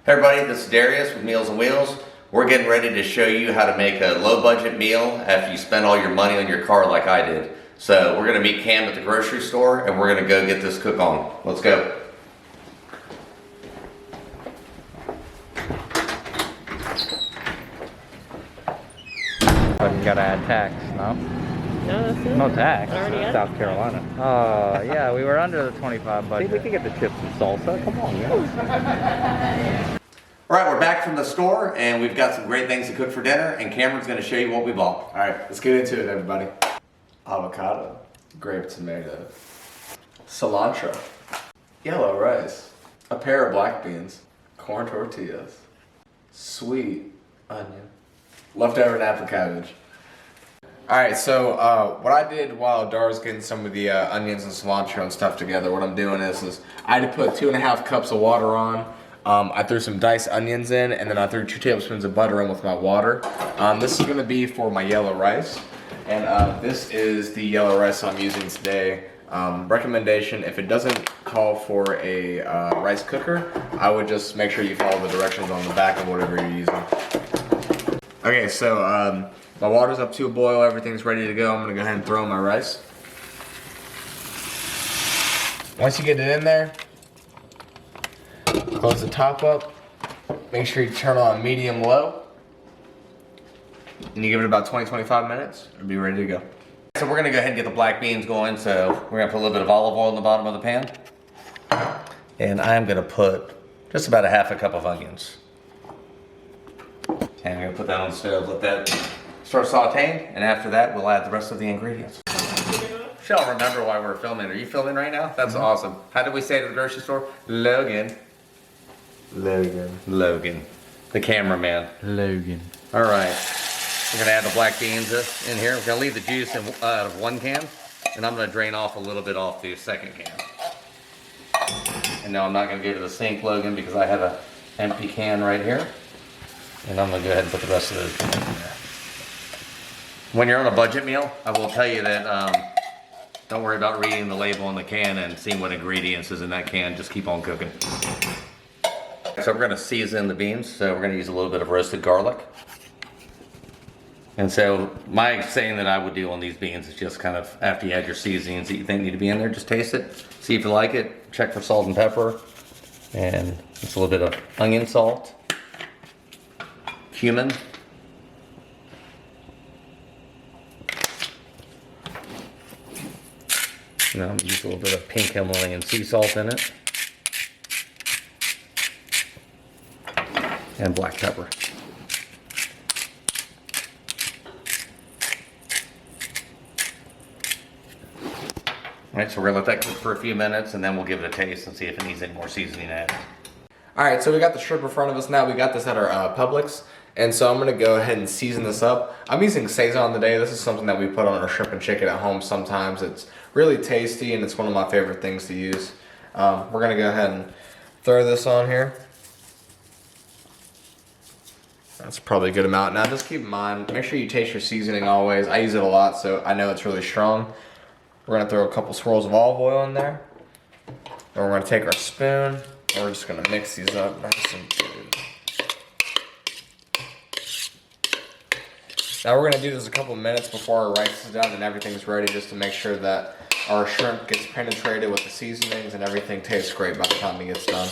Hey everybody, this is Darius with Meals on Wheels. We're getting ready to show you how to make a low budget meal after you spend all your money on your car like I did. So we're gonna meet Cam at the grocery store and we're gonna go get this cook on. Let's go. But you gotta add tax, no? No, that's it. No tax. South Carolina. Oh, yeah, we were under the 25 budget. See, we can get the chips and salsa. Come on, guys. All right, we're back from the store and we've got some great things to cook for dinner and Cameron's gonna show you what we bought. All right, let's get into it, everybody. Avocado, grape tomato, cilantro, yellow rice, a pair of black beans, corn tortillas, sweet onion, leftover Napa cabbage. All right, so what I did while Dar was getting some of the onions and cilantro and stuff together, what I'm doing is I had to put 2.5 cups of water on. I threw some diced onions in, and then I threw 2 tablespoons of butter in with my water. This is gonna be for my yellow rice, and this is the yellow rice I'm using today. Recommendation, if it doesn't call for a rice cooker, I would just make sure you follow the directions on the back of whatever you're using. Okay, so my water's up to a boil, everything's ready to go. I'm gonna go ahead and throw in my rice. Once you get it in there, close the top up. Make sure you turn on medium-low. And you give it about 20-25 minutes, it'll be ready to go. So we're gonna go ahead and get the black beans going. So we're gonna put a little bit of olive oil in the bottom of the pan. And I'm gonna put just about a half a cup of onions. And I'm gonna put that on the stove, let that start sauteing, and after that we'll add the rest of the ingredients. She'll remember why we're filming. Are you filming right now? That's awesome. How did we say to the grocery store? Logan. Logan. The cameraman. Logan. All right. We're gonna add the black beans in here. We're gonna leave the juice out of one can, and I'm gonna drain off a little bit off the second can. And now I'm not gonna go to the sink, Logan, because I have an empty can right here. And I'm gonna go ahead and put the rest of those in there. When you're on a budget meal, I will tell you that don't worry about reading the label on the can and seeing what ingredients is in that can. Just keep on cooking. So we're gonna season the beans. So we're gonna use a little bit of roasted garlic. And so my saying that I would do on these beans is just kind of after you add your seasonings that you think need to be in there, just taste it, see if you like it, check for salt and pepper, and just a little bit of onion salt. Cumin. Now I'm gonna use a little bit of pink Himalayan sea salt in it. And black pepper. Alright, so we're gonna let that cook for a few minutes and then we'll give it a taste and see if it needs any more seasoning added. Alright, so we got the shrimp in front of us now. We got this at our Publix. And so I'm going to go ahead and season this up. I'm using Sazon today. This is something that we put on our shrimp and chicken at home sometimes. It's really tasty and it's one of my favorite things to use. We're going to go ahead and throw this on here. That's probably a good amount. Now just keep in mind, make sure you taste your seasoning always. I use it a lot, so I know it's really strong. We're going to throw a couple swirls of olive oil in there. And we're going to take our spoon and we're just going to mix these up nice and good. Now we're going to do this a couple minutes before our rice is done and everything's ready, just to make sure that our shrimp gets penetrated with the seasonings and everything tastes great by the time it gets done.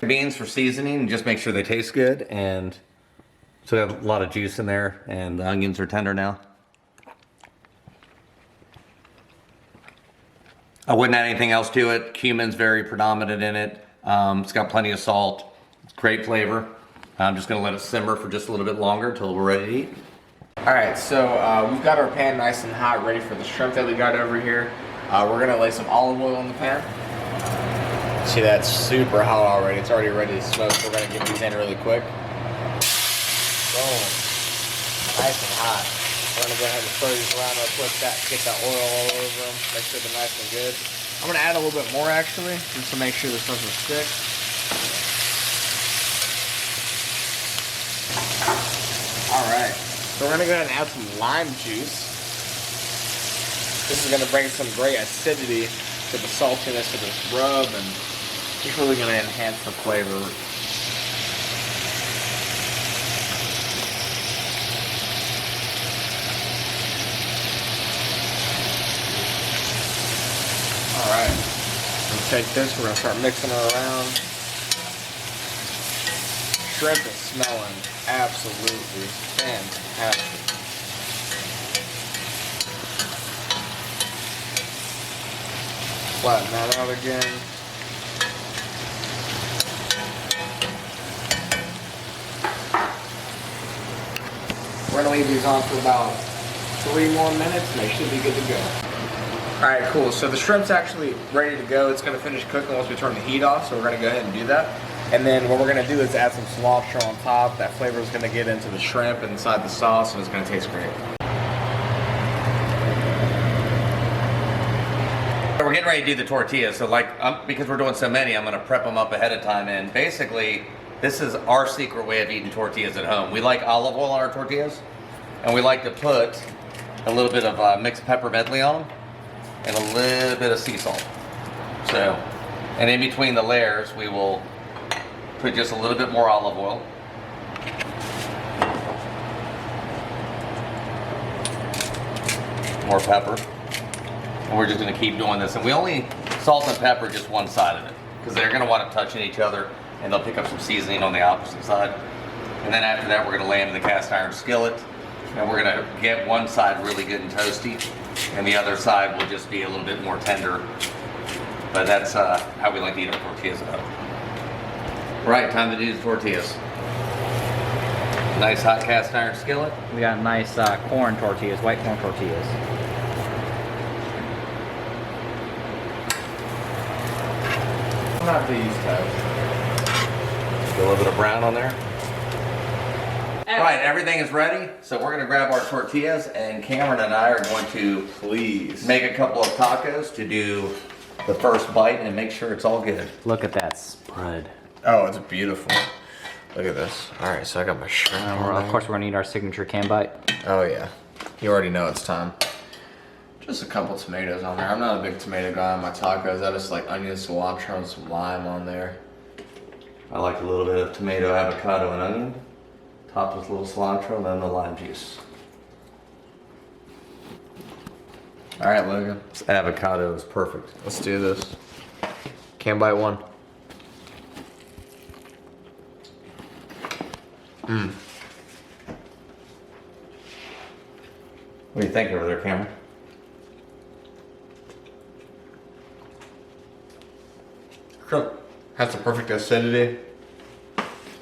Beans for seasoning, just make sure they taste good, and so we have a lot of juice in there and the onions are tender now. I wouldn't add anything else to it. Cumin's very predominant in it. It's got plenty of salt. It's great flavor. I'm just gonna let it simmer for just a little bit longer until we're ready to eat. Alright, so we've got our pan nice and hot, ready for the shrimp that we got over here. We're gonna lay some olive oil in the pan. See, that's super hot already. It's already ready to smoke, so we're gonna get these in really quick. Boom. Nice and hot. We're gonna go ahead and stir these around real quick, get that oil all over them, make sure they're nice and good. I'm gonna add a little bit more actually, just to make sure this doesn't stick. Alright, so we're gonna go ahead and add some lime juice. This is gonna bring some great acidity to the saltiness of this rub, and it's really gonna enhance the flavor. Alright, we'll take this, we're gonna start mixing it around. Shrimp is smelling absolutely fantastic. Flatten that out again. We're gonna leave these on for about 3 more minutes and they should be good to go. Alright, cool. So the shrimp's actually ready to go. It's gonna finish cooking once we turn the heat off, so we're gonna go ahead and do that. And then what we're gonna do is add some cilantro on top. That flavor is gonna get into the shrimp and inside the sauce, and it's gonna taste great. We're getting ready to do the tortillas, so because we're doing so many, I'm gonna prep them up ahead of time, and basically, this is our secret way of eating tortillas at home. We like olive oil on our tortillas, and we like to put a little bit of mixed pepper medley on them, and a little bit of sea salt. So, and in between the layers, we will put just a little bit more olive oil. More pepper. And we're just gonna keep doing this. And we only salt and pepper just one side of it, because they're gonna want to touch each other, and they'll pick up some seasoning on the opposite side. And then after that, we're gonna lay them in the cast iron skillet, and we're gonna get one side really good and toasty, and the other side will just be a little bit more tender. But that's how we like to eat our tortillas at home. Right, time to do the tortillas. Nice hot cast iron skillet. We got nice corn tortillas, white corn tortillas. Not these types. Get a little bit of brown on there. Right, everything is ready. So we're gonna grab our tortillas, and Cameron and I are going to make a couple of tacos to do the first bite and make sure it's all good. Look at that spread. Oh, it's beautiful. Look at this. Alright, so I got my shrimp. Of course, we're gonna need our signature can bite. Oh yeah. You already know it's time. Just a couple tomatoes on there. I'm not a big tomato guy on my tacos. I just like onion, cilantro, and some lime on there. I like a little bit of tomato, avocado, and onion, topped with a little cilantro, and then the lime juice. Alright, Logan. This avocado is perfect. Let's do this. Can bite one. What do you think over there, Cameron? Shrimp has the perfect acidity.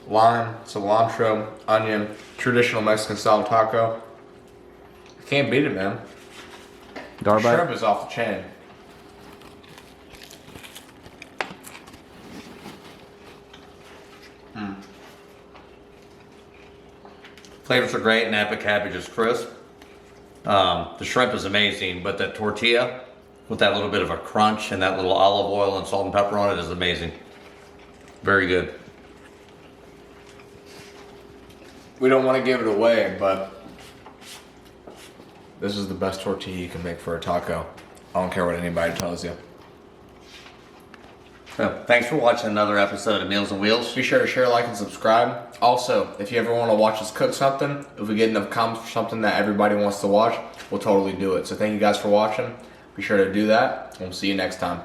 Lime, cilantro, onion, traditional Mexican style taco. I can't beat it, man. Darbite. Shrimp is off the chain. Flavors are great. Napa cabbage is crisp. The shrimp is amazing, but the tortilla with that little bit of a crunch and that little olive oil and salt and pepper on it is amazing. Very good. We don't want to give it away, but this is the best tortilla you can make for a taco. I don't care what anybody tells you. So, thanks for watching another episode of Meals on Wheels. Be sure to share, like, and subscribe. Also, if you ever want to watch us cook something, if we get enough comments for something that everybody wants to watch, we'll totally do it. So thank you guys for watching. Be sure to do that, and we'll see you next time.